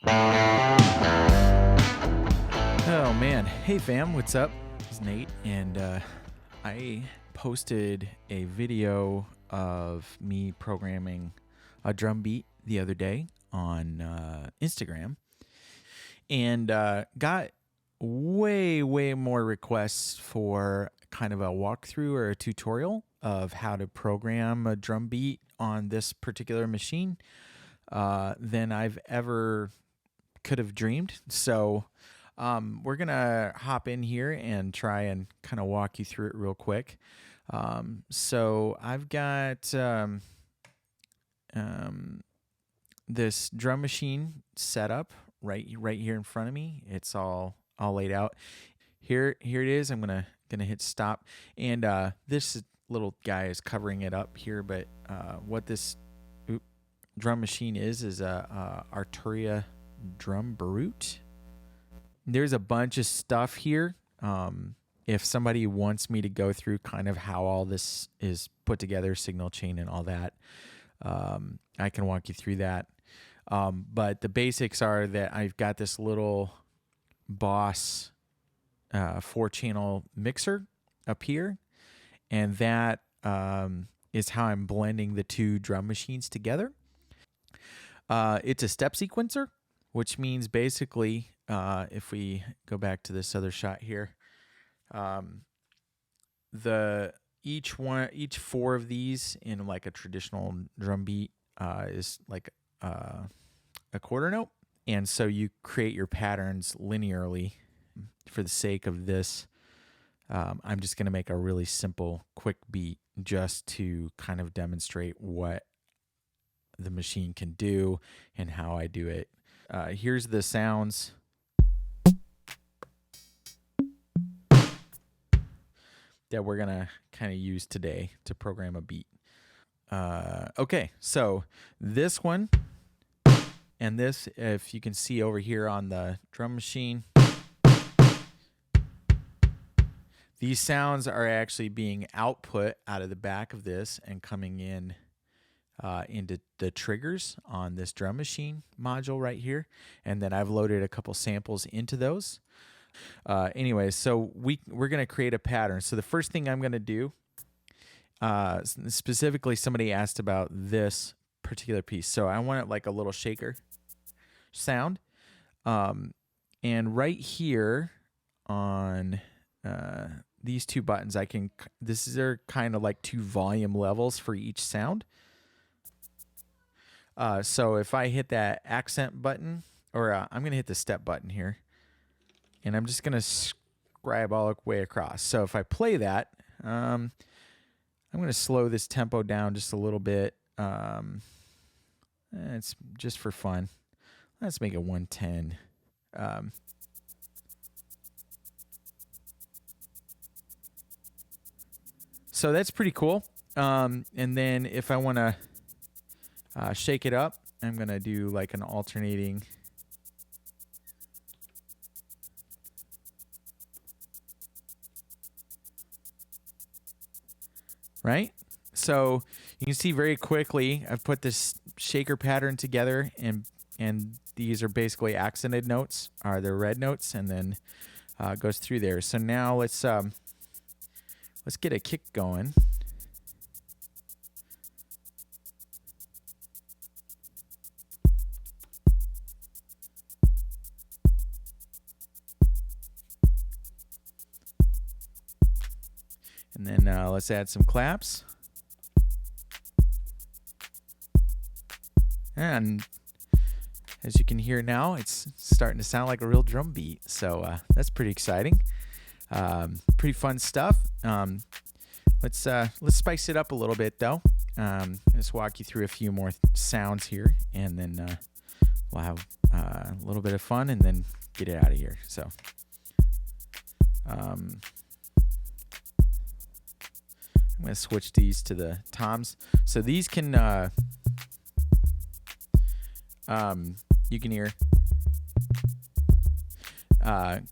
Oh man, hey fam, what's up? It's Nate, and I posted a video of me programming a drum beat the other day on Instagram, and got way more requests for kind of a walkthrough or a tutorial of how to program a drum beat on this particular machine than I've ever could have dreamed. So we're gonna hop in here and try and kind of walk you through it real quick. So I've got this drum machine set up right here in front of me. It's all laid out. Here it is. I'm gonna hit stop, and this little guy is covering it up here. But what this drum machine is a Arturia DrumBrute. There's a bunch of stuff here. If somebody wants me to go through kind of how all this is put together, signal chain and all that, I can walk you through that. But the basics are that I've got this little Boss 4-channel mixer up here, and that is how I'm blending the two drum machines together. It's a step sequencer, which means basically, if we go back to this other shot here, each four of these in like a traditional drum beat is like a quarter note, and so you create your patterns linearly. For the sake of this, I'm just going to make a really simple, quick beat just to kind of demonstrate what the machine can do and how I do it. Here's the sounds that we're gonna kind of use today to program a beat. Okay, so this one and this, if you can see over here on the drum machine, these sounds are actually being output out of the back of this and coming in into the triggers on this drum machine module right here, and then I've loaded a couple samples into those. Anyway, so we're going to create a pattern. So the first thing I'm going to do, specifically somebody asked about this particular piece. So I want it like a little shaker sound. And right here on these two buttons, these are kind of like two volume levels for each sound. So if I hit that accent button, or I'm going to hit the step button here, and I'm just going to scribe all the way across. So if I play that, I'm going to slow this tempo down just a little bit. It's just for fun. Let's make it 110. So that's pretty cool. And then if I want to shake it up, I'm going to do like an alternating. Right? So you can see very quickly I've put this shaker pattern together, and these are basically accented notes, are the red notes, and then goes through there. So now let's get a kick going. And then let's add some claps. And as you can hear now, it's starting to sound like a real drum beat. So that's pretty exciting. Pretty fun stuff. Let's spice it up a little bit though. Just walk you through a few more sounds here, and then we'll have a little bit of fun and then get it out of here. So I'm going to switch these to the toms. So these can, you can hear,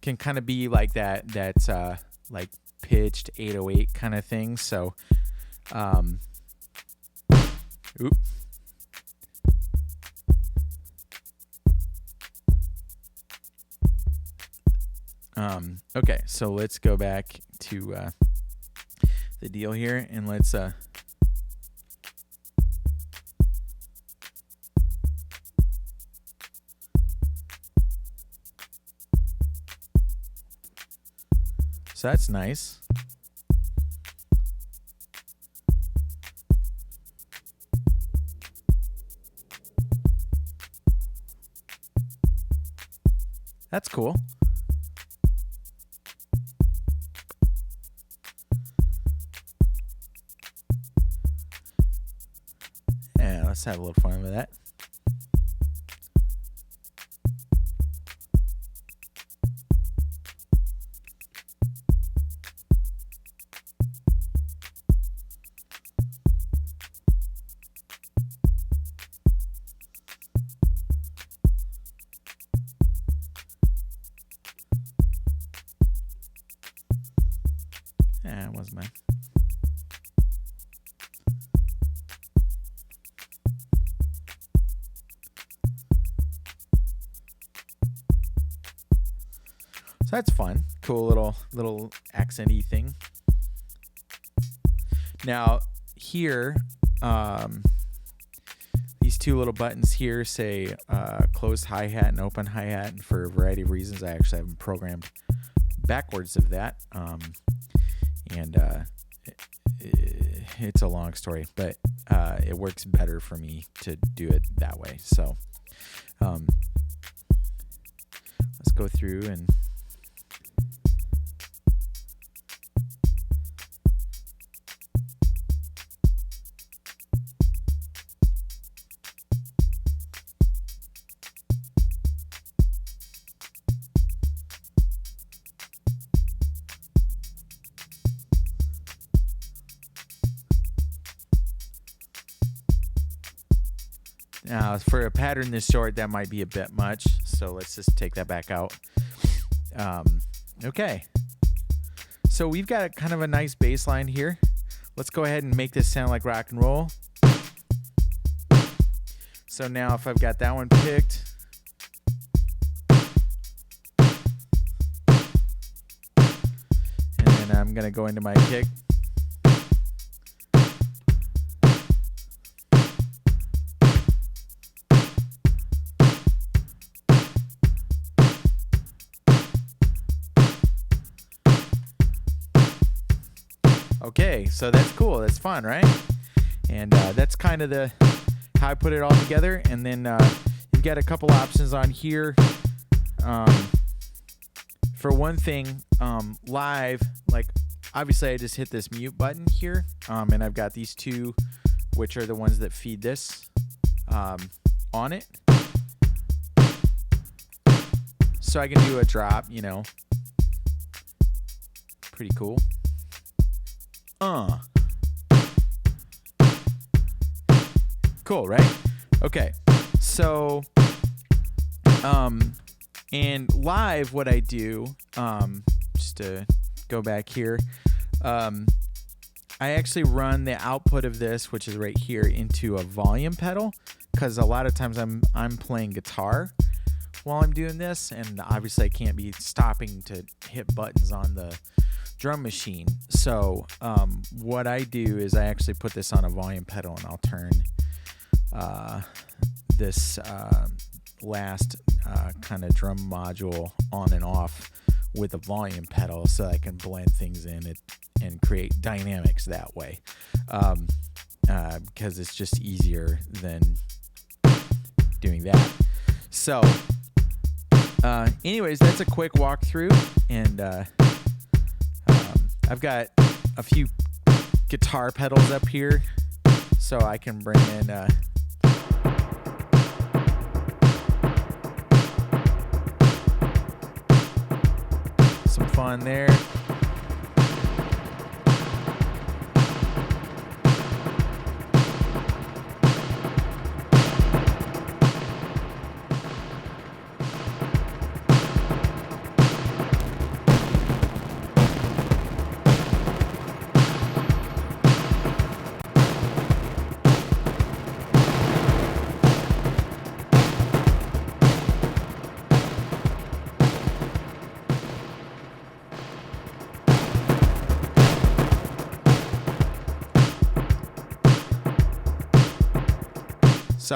can kind of be like that's like pitched 808 kind of thing. So, Okay, so let's go back to the deal here, and let's so that's nice. That's cool. Yeah, let's have a little fun with that. It wasn't mine. So that's fun. Cool little accent-y thing. Now here, these two little buttons here say closed hi-hat and open hi-hat, and for a variety of reasons I actually have them programmed backwards of that. It's a long story, but it works better for me to do it that way. So let's go through and now, for a pattern this short, that might be a bit much, so let's just take that back out. Okay, so we've got kind of a nice bass line here. Let's go ahead and make this sound like rock and roll. So now if I've got that one picked, and then I'm going to go into my kick. Okay, so that's cool. That's fun, right? And that's kind of how I put it all together. And then you've got a couple options on here. For one thing, live, like obviously I just hit this mute button here, and I've got these two, which are the ones that feed this on it. So I can do a drop, you know. Pretty cool. Cool, right? Okay, so and live, what I do, just to go back here, I actually run the output of this, which is right here, into a volume pedal, because a lot of times I'm playing guitar while I'm doing this, and obviously I can't be stopping to hit buttons on the drum machine. So what I do is I actually put this on a volume pedal, and I'll turn this last kind of drum module on and off with a volume pedal, so I can blend things in and create dynamics that way, because it's just easier than doing that. So anyways, that's a quick walkthrough, and I've got a few guitar pedals up here, so I can bring in some fun there.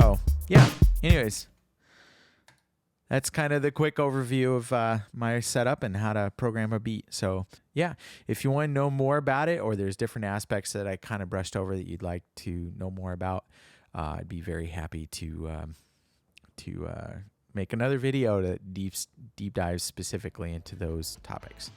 So yeah, anyways, that's kind of the quick overview of my setup and how to program a beat. So yeah, if you want to know more about it, or there's different aspects that I kind of brushed over that you'd like to know more about, I'd be very happy to make another video that deep dives specifically into those topics.